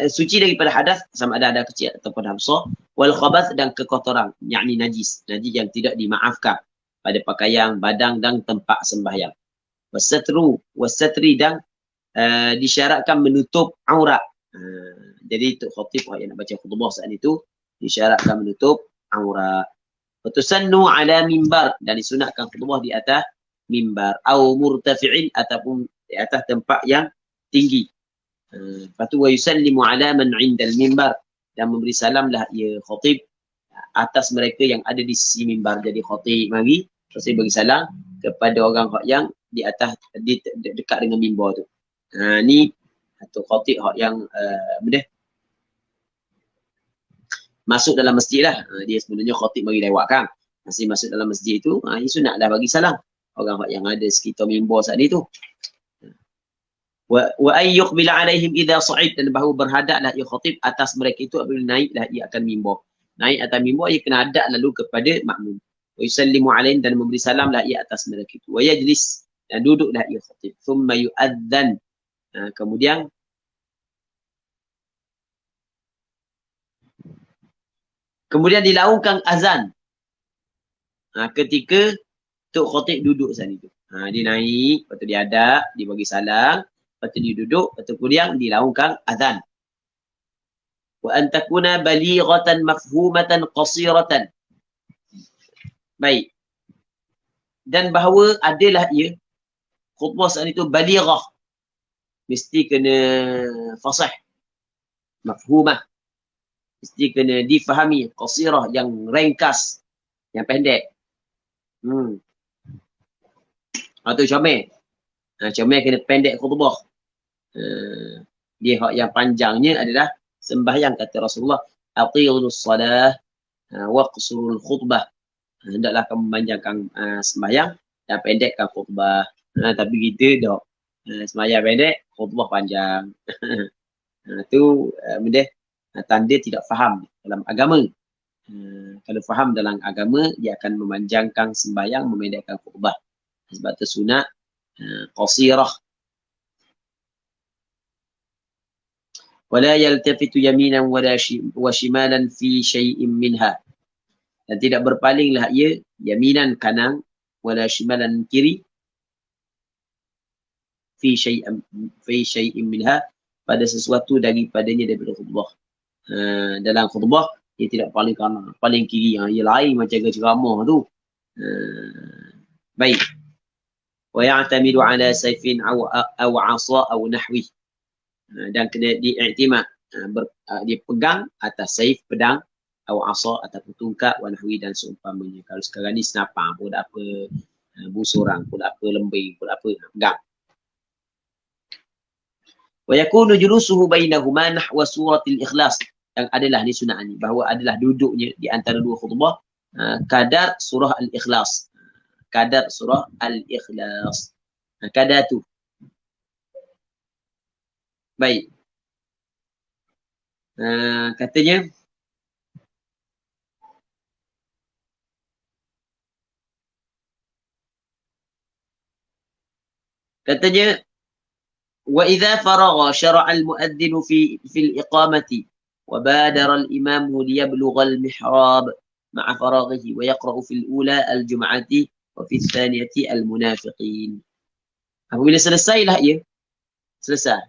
Suci daripada hadas, sama ada kecil ataupun ada besar. Wal khabath, dan kekotoran, yakni najis yang tidak dimaafkan pada pakaian, badan dan tempat sembahyang. Wasatri, dan disyaratkan menutup aurat. Jadi untuk khatib yang nak baca khutbah saat itu disyaratkan menutup aurat. Tusannu ala mimbar, dan disunatkan khutbah di atas mimbar au murtafi'in, ataupun di atas tempat yang tinggi. Lepas tu wa yusallimu ala man 'indal mimbar, dan memberi salamlah ia khatib atas mereka yang ada di sisi mimbar. Jadi khatib mari terus bagi salam kepada orang yang di atas dekat dengan mimbar tu. Ni atau khatib yang masuk dalam masjid lah. Dia sebenarnya khatib bagi lewat kan. Masih masuk dalam masjid tu, sunat dah bagi salam orang yang ada sekitar mimbar saat itu. Wa ayyuqbil alaihim idza sa'id, dan bahawa berhadaplah ia khatib atas mereka itu apabila naiklah ia akan mimbar. Naik atas mimbar ia kena hadap lalu kepada makmum. Wa yusallimu alaihim, dan memberi salamlah ia atas mereka itu. Wa yajlis, dan duduklah ia khatib. Thumma yu'adzan, kemudian dilaungkan azan. Ketika Tok Khatib duduk sana itu. Dia naik, lepas tu dia hadap, dia bagi salam, lepas tu dia duduk, lepas tu kemudian dilaungkan azan. Wa antakuna balighatan mafhumatan qasiratan. Baik. Dan bahawa adalah ia khutbah saat itu balighah. Mesti kena fasih. Mafhumah. Mesti kena difahami. Qasirah, yang ringkas, yang pendek. Itu comel. Comel kena pendek khutbah. Dia yang panjangnya adalah sembahyang, kata Rasulullah, aqilus salah wa qsurul khutbah. Hendaklah kamu memanjangkan sembahyang dan pendekkan khutbah. Tapi kita dah sembahyang pendek, khutbah panjang. Itu benda tanda tidak faham dalam agama. Kalau faham dalam agama, dia akan memanjangkan sembahyang, memendekkan khutbah. Sebab itu sunat qasirah. Wala yaltafitu yaminan wa shimalan fi syai'in minha. Dan tidak berpalinglah ia yaminan kanan wala shimalan kiri fi syai'in minha pada sesuatu daripadanya daripada khutbah. Dalam khutbah dia tidak paling kanan, paling kiri, yang ia lain macam ceramah tu. Baik. Wa ya'tamidu ala sayfin aw 'asa aw nahwi. Dan kena diiktimad, dia pegang atas saif, pedang, atau asa ataupun tungkak, wa nahwi dan seumpamanya. Kalau sekarang ni senapang pun tak apa, busurang pun tak apa, lembing pun tak apa, pegang. Wa yakunu julusuhu bainahuma nahwa suratil ikhlas. Yang adalah ni sunat ni, bahawa adalah duduknya di antara dua khutbah kadar surah al-ikhlas. Kadar surah al-ikhlas. Kadar tu. Baik. Katanya wa idza faragha syara'a al-mu'adhdhin fi al-iqamati wa badara al-imam liyablugha al-mihrab ma'a faraghihi wa yaqra'u fi al-ula al-jum'ati wa fi al-thaniyati al-munafiqin. Apabila selesailah ia, selesai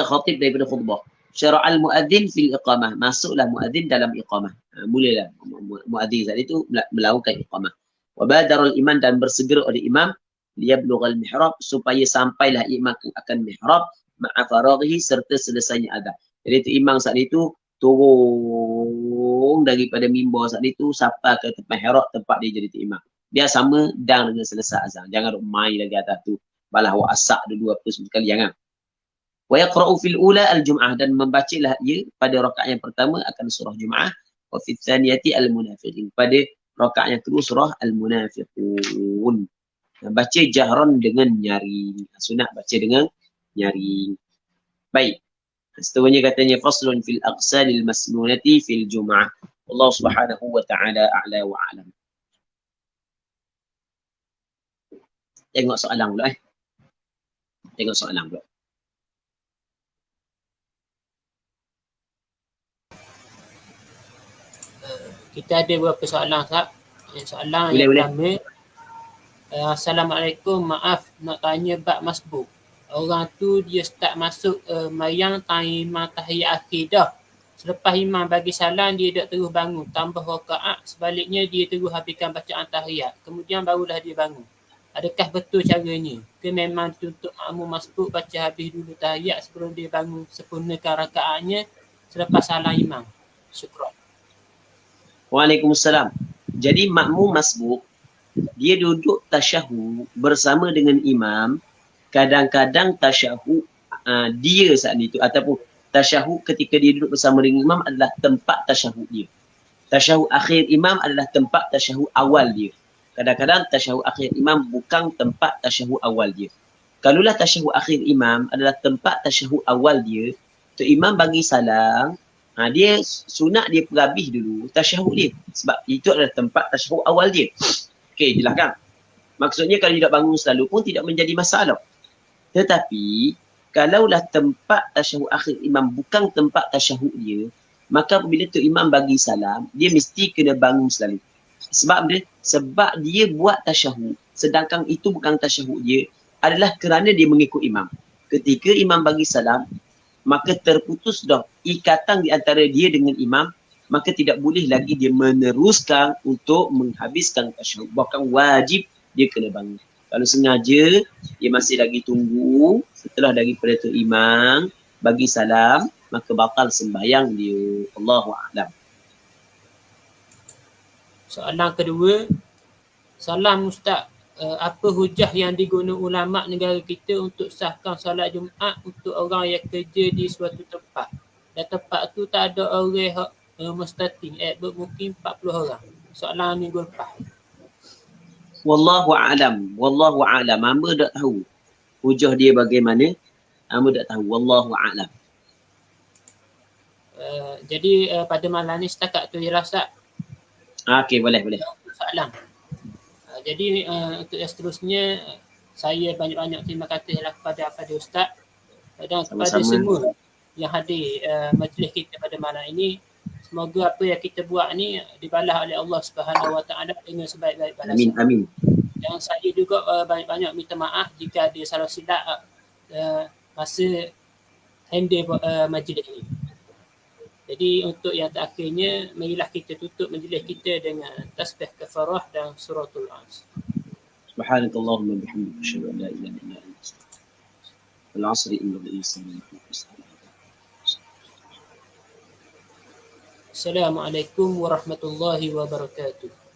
khatib daripada khutbah, syara'al muadzin fil iqamah, masuklah muadzin dalam iqamah. Mulalah muadzin saat itu melakukan iqamah. Wa badarul iman, dan bersegera oleh imam liyablughal mihrab, supaya sampailah imam akan mihrab ma'a faraghihi, serta selesainya azan. Jadi itu imam saat itu turun daripada mimbar saat itu sampai ke mihrab, tempat dia jadi imam. Dia sama dan dengan selesai azan. Jangan main lagi atas tu. Balah wa asak dua apa sekali, jangan. Wa yaqra'u fil ula al-jum'ah, dan membacalah ia pada rakaat yang pertama akan surah Jum'ah, wa fi tsaniyati al-munafiqin, pada rakaat yang kedua surah al-munafiqun. Baca jahran dengan nyaring. Sunat baca dengan nyaring. Baik. Seterusnya katanya faslun fil aqsalil masnunati fil Jum'ah. Allah Subhanahu wa ta'ala a'la wa a'lam. Tengok soalan pula Tengok soalan pula. Kita ada beberapa soalan, Ustaz. Soalan yang pertama, Assalamualaikum, maaf nak tanya bab masbuk. Orang tu dia start masuk mayang imam tahiyat akhir dah. Selepas imam bagi salam, dia tak terus bangun, tambah rakaat, sebaliknya dia terus habiskan bacaan tahiyat, kemudian barulah dia bangun. Adakah betul caranya? Ke memang dituntut makmum masbuk baca habis dulu tahiyat sebelum dia bangun sempurnakan rakaatnya selepas salam imam? Syukran. Waalaikumsalam. Jadi makmum masbuk, dia duduk tasyahud bersama dengan imam. Kadang-kadang tasyahud dia saat itu, ataupun tasyahud ketika dia duduk bersama dengan imam adalah tempat tasyahud dia. Tasyahud akhir imam adalah tempat tasyahud awal dia. Kadang-kadang tasyahud akhir imam bukan tempat tasyahud awal dia. Kalulah tasyahud akhir imam adalah tempat tasyahud awal dia, tu imam bagi salam, dia sunat dia perhabis dulu tasyahud dia, sebab itu adalah tempat tasyahud awal dia. Okey, jelaskan. Maksudnya kalau dia tak bangun selalu pun tidak menjadi masalah. Tetapi kalaulah tempat tasyahud akhir imam bukan tempat tasyahud dia, maka apabila tu imam bagi salam, dia mesti kena bangun selalu. Sebab dia buat tasyahud, sedangkan itu bukan tasyahud dia, adalah kerana dia mengikut imam. Ketika imam bagi salam, maka terputus dah ikatan di antara dia dengan imam, maka tidak boleh lagi dia meneruskan untuk menghabiskan tasyahud. Bahkan wajib dia kena bangun. Kalau sengaja dia masih lagi tunggu setelah daripada tu imam bagi salam, maka batal sembahyang dia. Allahu a'lam. Soalan kedua, salam Ustaz, apa hujah yang digunakan ulama negara kita untuk sahkan solat Jumaat untuk orang yang kerja di suatu tempat, dan tempat tu tak ada orang mustaqim, mungkin 40 orang. Soalan minggu lepas. Wallahu a'lam. Wallahu a'lam. Hamba tak tahu hujah dia bagaimana. Hamba tak tahu. Wallahu a'lam. Jadi pada malam ni setakat tu je lah Ustaz. Okey, boleh. Soalan. Jadi untuk yang seterusnya saya banyak-banyak terima kasihlah kepada Ustaz dan kepada semua yang hadir majlis kita pada malam ini. Semoga apa yang kita buat ni dibalas oleh Allah Subhanahu Wa Taala dengan sebaik-baik balasan. Amin. Dan saya juga banyak-banyak minta maaf jika ada salah silap masa handle majlis ini. Jadi untuk yang terakhirnya, marilah kita tutup majlis kita dengan tasbih kafarah dan suratul As. Subhanakallahumma bihamdika asyhadu an la ilaha illa anta astaghfiruka wa atubu ilaik. Assalamualaikum warahmatullahi wabarakatuh.